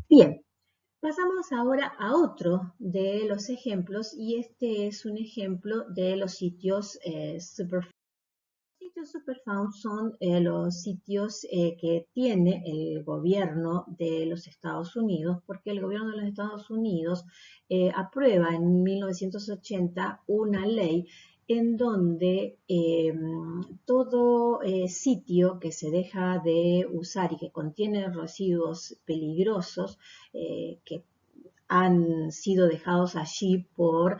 Bien, pasamos ahora a otro de los ejemplos y este es un ejemplo de los sitios Superfund. Los sitios Superfund son los sitios que tiene el gobierno de los Estados Unidos, porque el gobierno de los Estados Unidos aprueba en 1980 una ley en donde todo sitio que se deja de usar y que contiene residuos peligrosos que han sido dejados allí por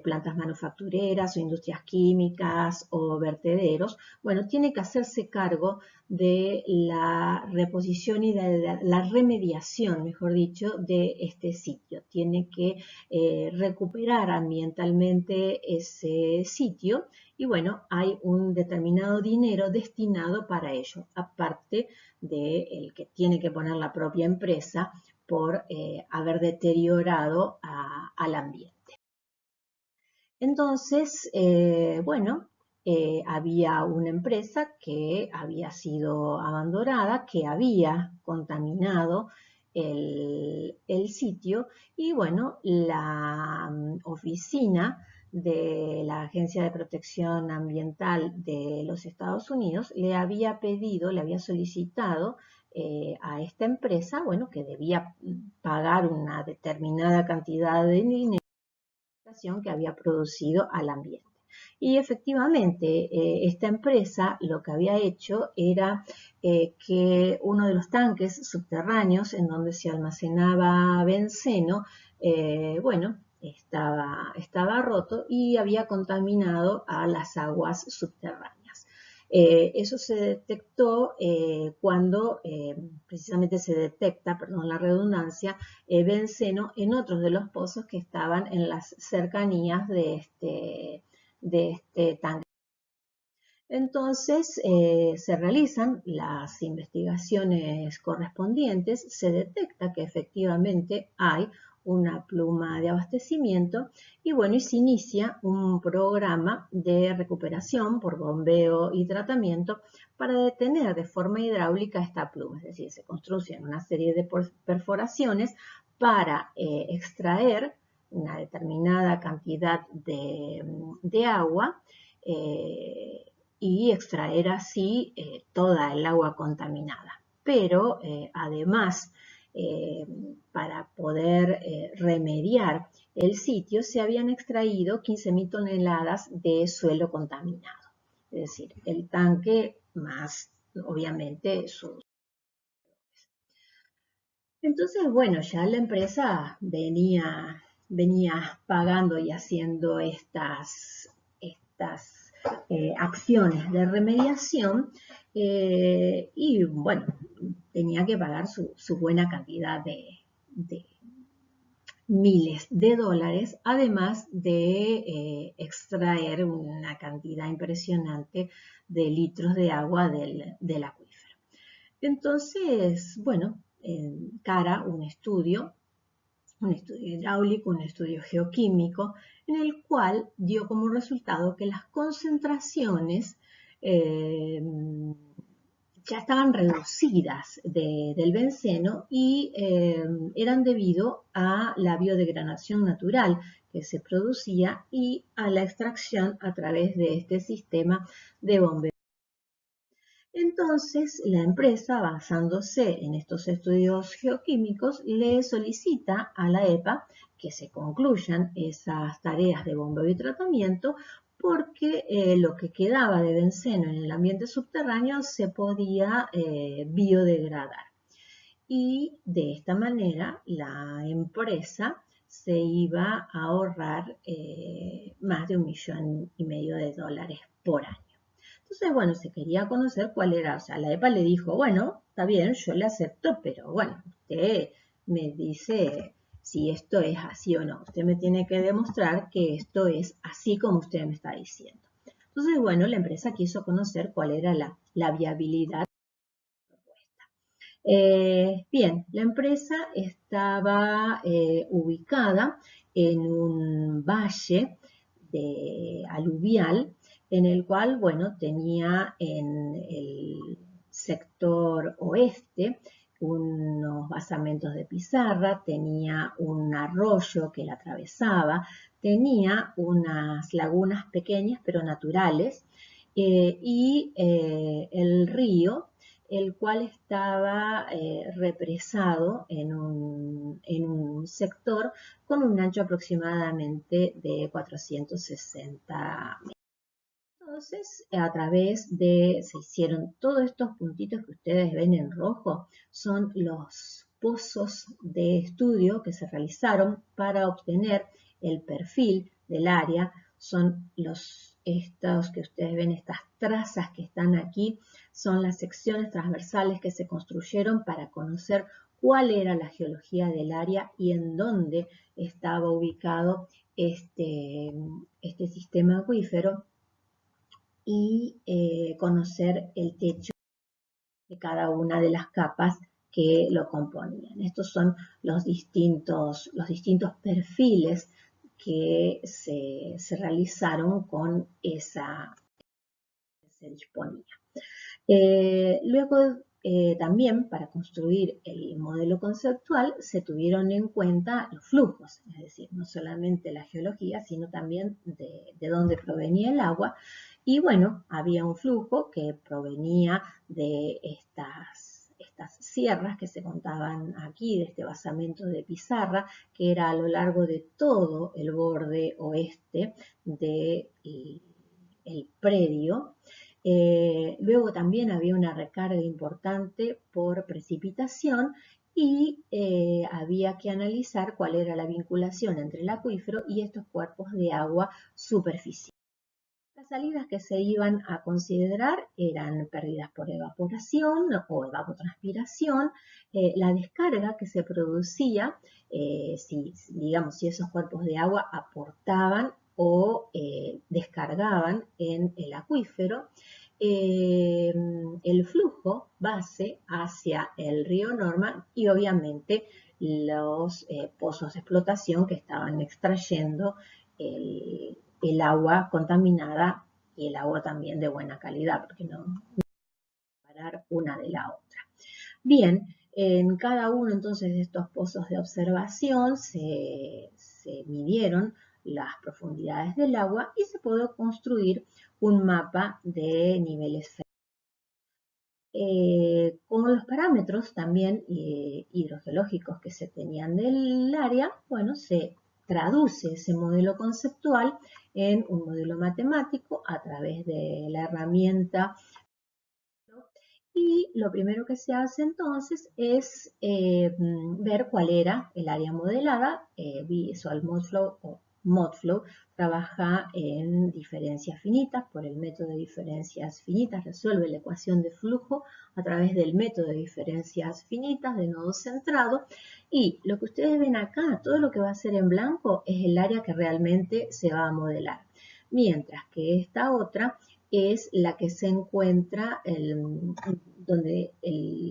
plantas manufactureras o industrias químicas o vertederos, bueno, tiene que hacerse cargo de la reposición y de la remediación, mejor dicho, de este sitio. Tiene que recuperar ambientalmente ese sitio y bueno, hay un determinado dinero destinado para ello, aparte del que tiene que poner la propia empresa por haber deteriorado al ambiente. Entonces, bueno, había una empresa que había sido abandonada, que había contaminado el sitio y bueno, la oficina de la Agencia de Protección Ambiental de los Estados Unidos le había pedido, le había solicitado a esta empresa, bueno, que debía pagar una determinada cantidad de dinero que había producido al ambiente. Y efectivamente, esta empresa lo que había hecho era que uno de los tanques subterráneos en donde se almacenaba benceno, bueno, estaba roto y había contaminado a las aguas subterráneas. Eso se detectó cuando precisamente se detecta, perdón la redundancia, benceno en otros de los pozos que estaban en las cercanías de este tanque. Entonces se realizan las investigaciones correspondientes, se detecta que efectivamente hay una pluma de abastecimiento y bueno, y se inicia un programa de recuperación por bombeo y tratamiento para detener de forma hidráulica esta pluma, es decir, se construyen una serie de perforaciones para extraer una determinada cantidad de agua y extraer así toda el agua contaminada. Pero además, para poder remediar el sitio, se habían extraído 15.000 toneladas de suelo contaminado. Es decir, el tanque más, obviamente, sus. Entonces, bueno, ya la empresa venía pagando y haciendo estas acciones de remediación y bueno, tenía que pagar su buena cantidad de miles de dólares, además de extraer una cantidad impresionante de litros de agua del acuífero. Entonces, bueno, encara un estudio hidráulico, un estudio geoquímico, en el cual dio como resultado que las concentraciones ya estaban reducidas del benceno y eran debido a la biodegradación natural que se producía y a la extracción a través de este sistema de bombeo. Entonces, la empresa, basándose en estos estudios geoquímicos, le solicita a la EPA que se concluyan esas tareas de bombeo y tratamiento porque lo que quedaba de benceno en el ambiente subterráneo se podía biodegradar. Y de esta manera la empresa se iba a ahorrar más de $1,500,000 por año. Entonces, bueno, se quería conocer cuál era, o sea, la EPA le dijo, bueno, está bien, yo le acepto, pero bueno, usted me dice si esto es así o no. Usted me tiene que demostrar que esto es así como usted me está diciendo. Entonces, bueno, la empresa quiso conocer cuál era la viabilidad. Bien, la empresa estaba ubicada en un valle aluvial en el cual, bueno, tenía en el sector oeste unos basamentos de pizarra, tenía un arroyo que la atravesaba, tenía unas lagunas pequeñas pero naturales y el río, el cual estaba represado en un sector con un ancho aproximadamente de 460 metros. Entonces, a través se hicieron todos estos puntitos que ustedes ven en rojo, son los pozos de estudio que se realizaron para obtener el perfil del área. Son estos que ustedes ven, estas trazas que están aquí, son las secciones transversales que se construyeron para conocer cuál era la geología del área y en dónde estaba ubicado este sistema acuífero, y conocer el techo de cada una de las capas que lo componían. Estos son los distintos perfiles que se realizaron con esa que se disponía. Luego, también para construir el modelo conceptual se tuvieron en cuenta los flujos, es decir, no solamente la geología, sino también de dónde provenía el agua. Y bueno, había un flujo que provenía de estas sierras que se contaban aquí, de este basamento de pizarra, que era a lo largo de todo el borde oeste del predio. Luego también había una recarga importante por precipitación y había que analizar cuál era la vinculación entre el acuífero y estos cuerpos de agua superficiales. Las salidas que se iban a considerar eran pérdidas por evaporación o evapotranspiración, la descarga que se producía, si esos cuerpos de agua aportaban o descargaban en el acuífero, el flujo base hacia el río Norma y obviamente los pozos de explotación que estaban extrayendo el agua contaminada y el agua también de buena calidad, porque no separar una de la otra. Bien, en cada uno entonces de estos pozos de observación se midieron las profundidades del agua y se pudo construir un mapa de niveles con los parámetros también hidrogeológicos que se tenían del área. Bueno, se traduce ese modelo conceptual en un modelo matemático a través de la herramienta. Y lo primero que se hace entonces es ver cuál era el área modelada. Visual Modflow o Modflow trabaja en diferencias finitas por el método de diferencias finitas, resuelve la ecuación de flujo a través del método de diferencias finitas de nodo centrado. Y lo que ustedes ven acá, todo lo que va a ser en blanco es el área que realmente se va a modelar. Mientras que esta otra es la que se encuentra donde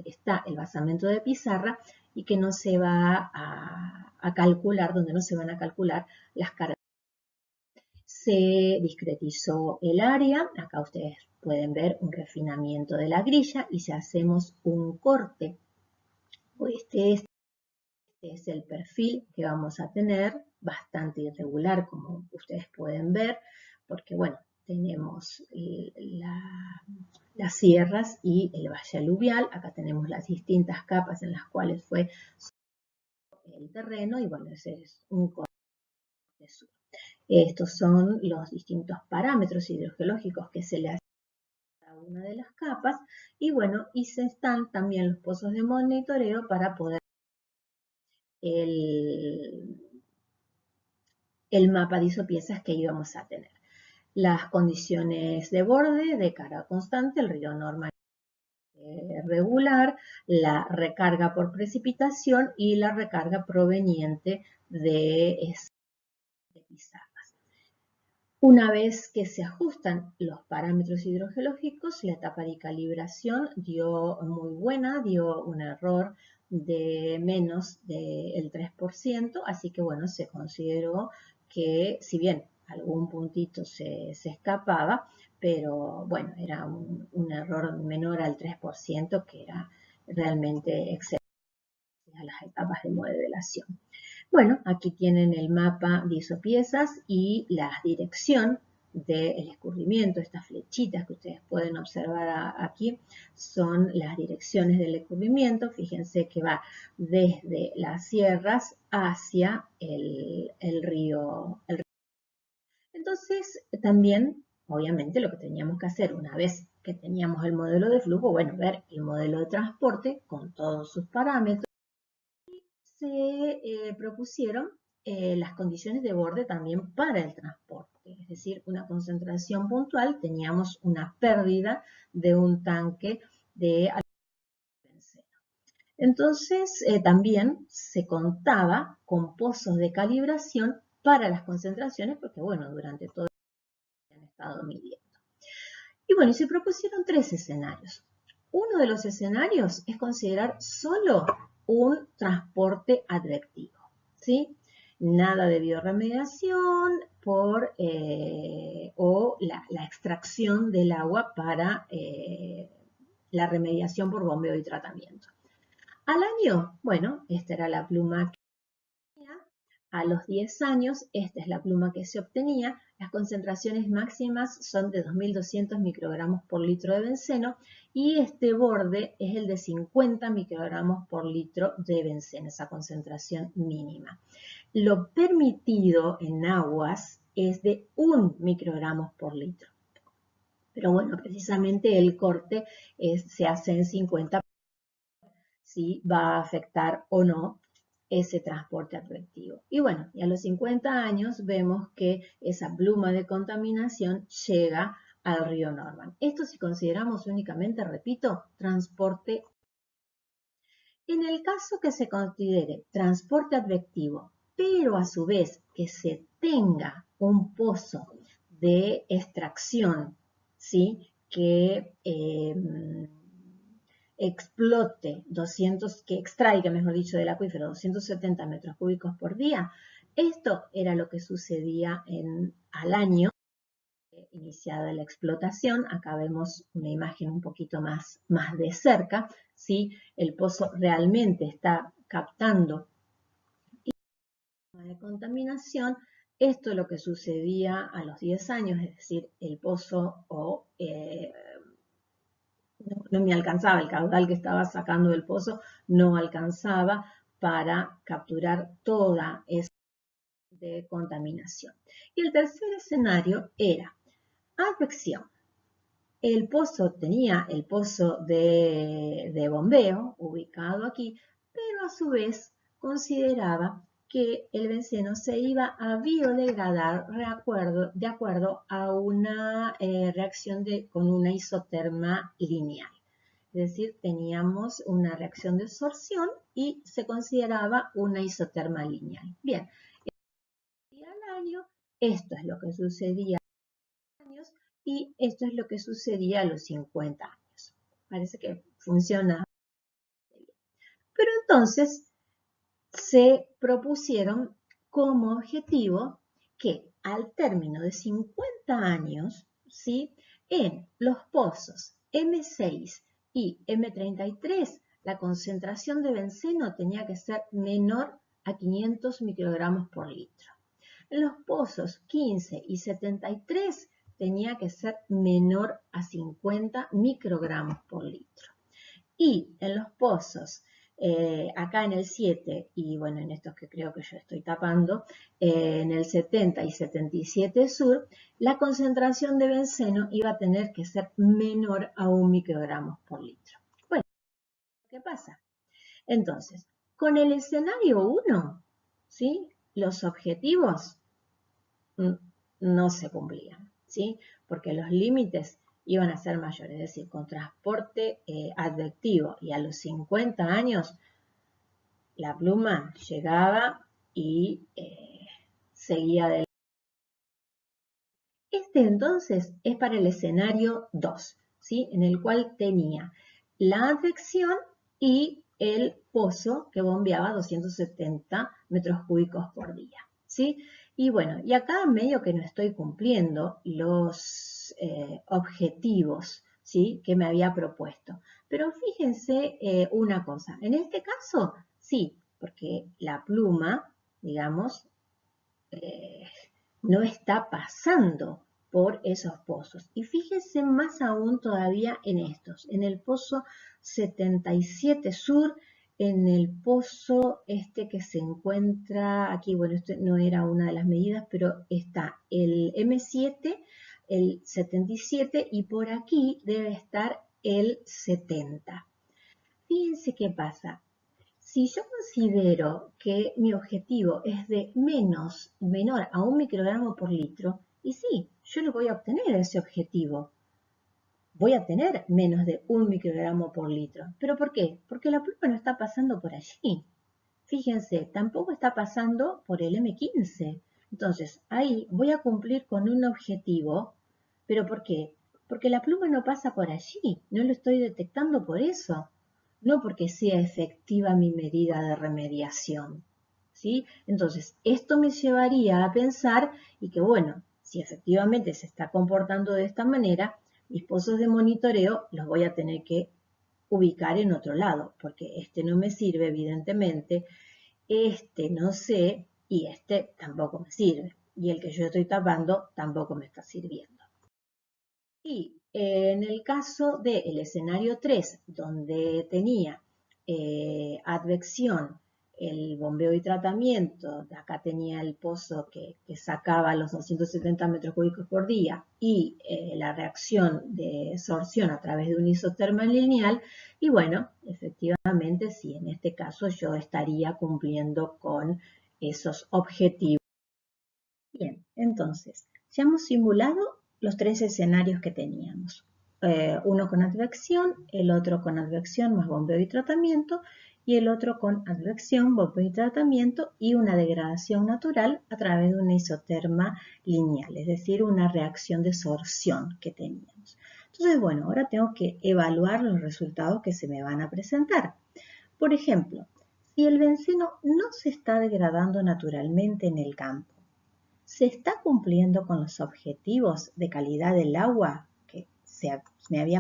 está el basamento de pizarra y que no se va a calcular, donde no se van a calcular las cargas. Se discretizó el área, acá ustedes pueden ver un refinamiento de la grilla y si hacemos un corte, este es el perfil que vamos a tener, bastante irregular como ustedes pueden ver, porque bueno, tenemos las sierras y el valle aluvial. Acá tenemos las distintas capas en las cuales fue el terreno y bueno, ese es un corte sur. Estos son los distintos parámetros hidrogeológicos que se le hacen a cada una de las capas y bueno, y se están también los pozos de monitoreo para poder el mapa de isopiezas que íbamos a tener. Las condiciones de borde, de carga constante, el río Norma regular, la recarga por precipitación y la recarga proveniente de pizarras. Una vez que se ajustan los parámetros hidrogeológicos, la etapa de calibración dio muy buena, dio un error de menos del 3%, así que bueno, se consideró que si bien algún puntito se escapaba, pero bueno, era un error menor al 3%, que era realmente excelente. hasta las etapas de modelación. Bueno, aquí tienen el mapa de isopiezas y la dirección del escurrimiento. Estas flechitas que ustedes pueden observar aquí son las direcciones del escurrimiento. Fíjense que va desde las sierras hacia el río. Entonces, también, obviamente, lo que teníamos que hacer una vez que teníamos el modelo de flujo, bueno, ver el modelo de transporte con todos sus parámetros. Se propusieron las condiciones de borde también para el transporte, es decir, una concentración puntual, teníamos una pérdida de un tanque de benceno. Entonces, también se contaba con pozos de calibración para las concentraciones, porque bueno, durante todo el día han estado midiendo. Y bueno, se propusieron 3 escenarios. Uno de los escenarios es considerar solo un transporte advectivo, ¿sí? Nada de biorremediación o la extracción del agua para la remediación por bombeo y tratamiento. Al año, bueno, esta era la pluma que tenía. A los 10 años, esta es la pluma que se obtenía. Las concentraciones máximas son de 2.200 microgramos por litro de benceno y este borde es el de 50 microgramos por litro de benceno, esa concentración mínima. Lo permitido en aguas es de 1 microgramos por litro. Pero bueno, precisamente el corte se hace en 50, si va a afectar o no ese transporte advectivo. Y bueno, y a los 50 años vemos que esa pluma de contaminación llega al río Norman. Esto si consideramos únicamente, repito, transporte. En el caso que se considere transporte advectivo, pero a su vez que se tenga un pozo de extracción, ¿sí? Que explote que extraiga, mejor dicho, del acuífero 270 metros cúbicos por día. Esto era lo que sucedía al año iniciada la explotación. Acá vemos una imagen un poquito más de cerca, ¿sí? El pozo realmente está captando de contaminación. Esto es lo que sucedía a los 10 años, es decir, el pozo no me alcanzaba, el caudal que estaba sacando del pozo no alcanzaba para capturar toda esa de contaminación. Y el tercer escenario era advección. El pozo tenía el pozo de bombeo ubicado aquí, pero a su vez consideraba que el benceno se iba a biodegradar de acuerdo a una reacción con una isoterma lineal. Es decir, teníamos una reacción de absorción y se consideraba una isoterma lineal. Bien, al año, esto es lo que sucedía a los años y esto es lo que sucedía a los 50 años. Parece que funciona. Pero entonces se propusieron como objetivo que al término de 50 años, ¿sí? En los pozos M6 y M33, la concentración de benceno tenía que ser menor a 500 microgramos por litro. En los pozos 15 y 73 tenía que ser menor a 50 microgramos por litro. Y en los pozos, acá en el 7 y bueno, en estos que creo que yo estoy tapando, en el 70 y 77 sur, la concentración de benceno iba a tener que ser menor a 1 microgramos por litro. Bueno, ¿qué pasa? Entonces, con el escenario 1, ¿sí? Los objetivos no se cumplían, ¿sí? Porque los límites iban a ser mayores, es decir, con transporte advectivo y a los 50 años la pluma llegaba y seguía adelante. Este entonces es para el escenario 2, ¿sí? En el cual tenía la advección y el pozo que bombeaba 270 metros cúbicos por día, ¿sí? Y bueno, y acá medio que no estoy cumpliendo los objetivos, ¿sí? Que me había propuesto. Pero fíjense una cosa, en este caso Sí, porque la pluma, digamos, no está pasando por esos pozos. Y fíjense más aún todavía en estos, en el pozo 77 Sur, en el pozo este que se encuentra aquí, bueno, esto no era una de las medidas, pero está el M7, el 77 y por aquí debe estar el 70. Fíjense qué pasa. Si yo considero que mi objetivo es de menor a 1 microgramo por litro, y sí, yo lo voy a obtener ese objetivo. Voy a tener menos de 1 microgramo por litro. ¿Pero por qué? Porque la pluma no está pasando por allí. Fíjense, tampoco está pasando por el M15. Entonces, ahí voy a cumplir con un objetivo. ¿Pero por qué? Porque la pluma no pasa por allí. No lo estoy detectando por eso. No porque sea efectiva mi medida de remediación. ¿Sí? Entonces, esto me llevaría a pensar y que, bueno, si efectivamente se está comportando de esta manera, mis pozos de monitoreo los voy a tener que ubicar en otro lado, porque este no me sirve, evidentemente, este no sé y este tampoco me sirve. Y el que yo estoy tapando tampoco me está sirviendo. Y en el caso del escenario 3, donde tenía advección, el bombeo y tratamiento, acá tenía el pozo que sacaba los 270 metros cúbicos por día y la reacción de sorción a través de un isotermal lineal, y bueno, efectivamente sí, en este caso yo estaría cumpliendo con esos objetivos. Bien, entonces, ya hemos simulado los tres escenarios que teníamos. Uno con advección, el otro con advección más bombeo y tratamiento, y el otro con advección, bombeo y tratamiento y una degradación natural a través de una isoterma lineal, es decir, una reacción de sorción que teníamos. Entonces, bueno, ahora tengo que evaluar los resultados que se me van a presentar. Por ejemplo, si el benceno no se está degradando naturalmente en el campo, ¿se está cumpliendo con los objetivos de calidad del agua que me había?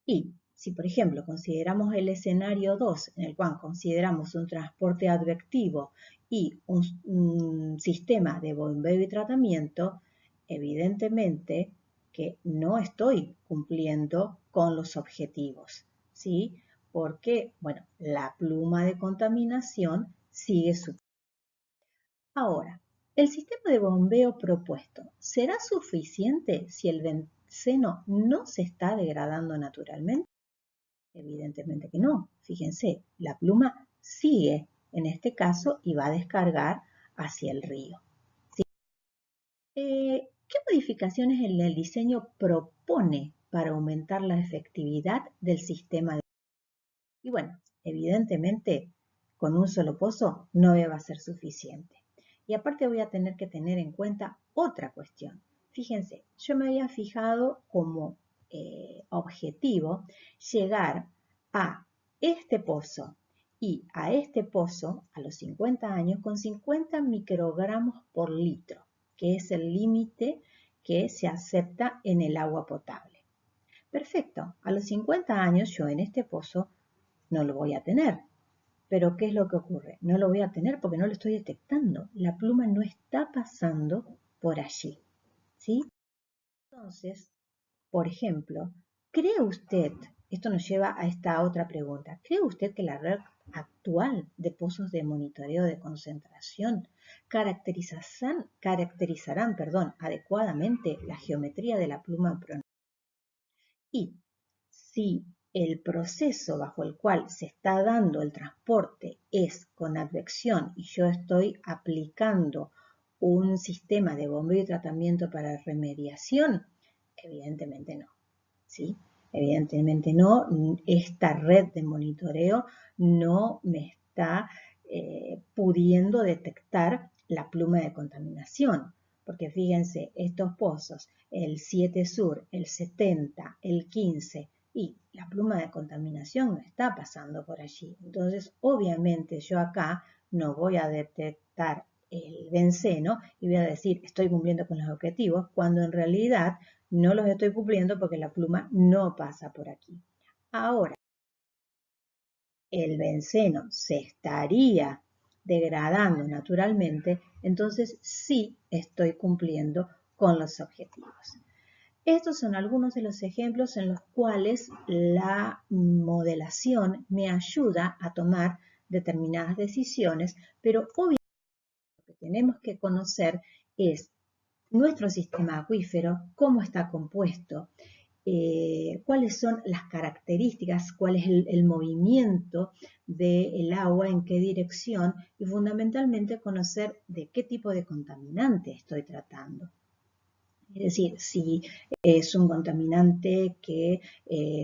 Y si, por ejemplo, consideramos el escenario 2, en el cual consideramos un transporte advectivo y un sistema de bombeo y tratamiento, evidentemente que no estoy cumpliendo con los objetivos, ¿sí? Porque, bueno, la pluma de contaminación sigue su. Ahora, ¿el sistema de bombeo propuesto será suficiente si el benceno no se está degradando naturalmente? Evidentemente que no. Fíjense, la pluma sigue en este caso y va a descargar hacia el río. ¿Sí? ¿Qué modificaciones en el diseño propone para aumentar la efectividad del sistema de? Y bueno, evidentemente con un solo pozo no va a ser suficiente. Y aparte voy a tener que tener en cuenta otra cuestión. Fíjense, yo me había fijado como objetivo llegar a este pozo y a este pozo a los 50 años con 50 microgramos por litro, que es el límite que se acepta en el agua potable. Perfecto, a los 50 años yo en este pozo no lo voy a tener. Pero ¿qué es lo que ocurre? No lo voy a tener porque no lo estoy detectando. La pluma no está pasando por allí. ¿Sí? Entonces, por ejemplo, ¿cree usted, esto nos lleva a esta otra pregunta, ¿cree usted que la red actual de pozos de monitoreo de concentración caracterizarán adecuadamente la geometría de la pluma pronominal? Y si el proceso bajo el cual se está dando el transporte es con advección y yo estoy aplicando un sistema de bombeo y tratamiento para remediación, evidentemente no. ¿Sí? Evidentemente no, esta red de monitoreo no me está pudiendo detectar la pluma de contaminación. Porque fíjense, estos pozos, el 7 Sur, el 70, el 15 y la pluma de contaminación no está pasando por allí. Entonces, obviamente yo acá no voy a detectar el benceno y voy a decir estoy cumpliendo con los objetivos, cuando en realidad no los estoy cumpliendo porque la pluma no pasa por aquí. Ahora, el benceno se estaría degradando naturalmente, entonces sí estoy cumpliendo con los objetivos. Estos son algunos de los ejemplos en los cuales la modelación me ayuda a tomar determinadas decisiones, pero obviamente lo que tenemos que conocer es nuestro sistema acuífero, cómo está compuesto, cuáles son las características, cuál es el movimiento del agua, en qué dirección y fundamentalmente conocer de qué tipo de contaminante estoy tratando. Es decir, si es un contaminante que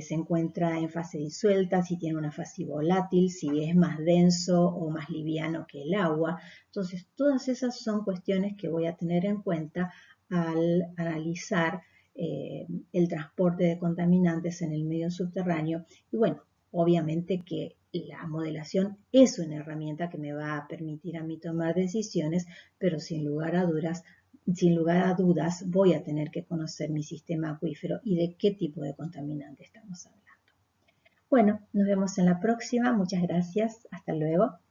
se encuentra en fase disuelta, si tiene una fase volátil, si es más denso o más liviano que el agua. Entonces, todas esas son cuestiones que voy a tener en cuenta al analizar el transporte de contaminantes en el medio subterráneo. Y bueno, obviamente que la modelación es una herramienta que me va a permitir a mí tomar decisiones, pero sin lugar a dudas voy a tener que conocer mi sistema acuífero y de qué tipo de contaminante estamos hablando. Bueno, nos vemos en la próxima. Muchas gracias. Hasta luego.